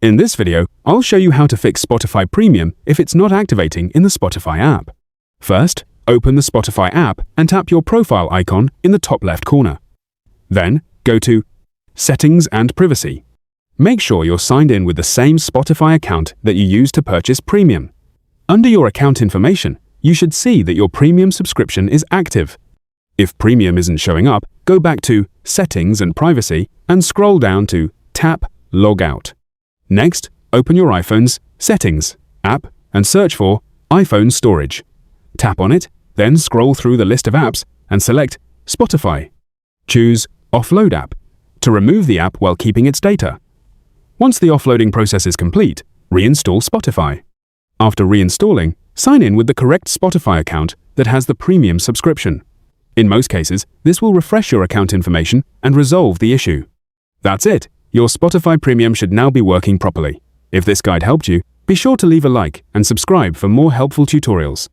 In this video, I'll show you how to fix Spotify Premium if it's not activating in the Spotify app. First, open the Spotify app and tap your profile icon in the top left corner. Then, go to Settings and Privacy. Make sure you're signed in with the same Spotify account that you used to purchase Premium. Under your account information, you should see that your Premium subscription is active. If Premium isn't showing up, go back to Settings and Privacy and scroll down to Tap Log Out. Next, open your iPhone's Settings app and search for iPhone Storage. Tap on it, then scroll through the list of apps and select Spotify. Choose Offload App to remove the app while keeping its data. Once the offloading process is complete, reinstall Spotify. After reinstalling, sign in with the correct Spotify account that has the Premium subscription. In most cases, this will refresh your account information and resolve the issue. That's it. Your Spotify Premium should now be working properly. If this guide helped you, be sure to leave a like and subscribe for more helpful tutorials.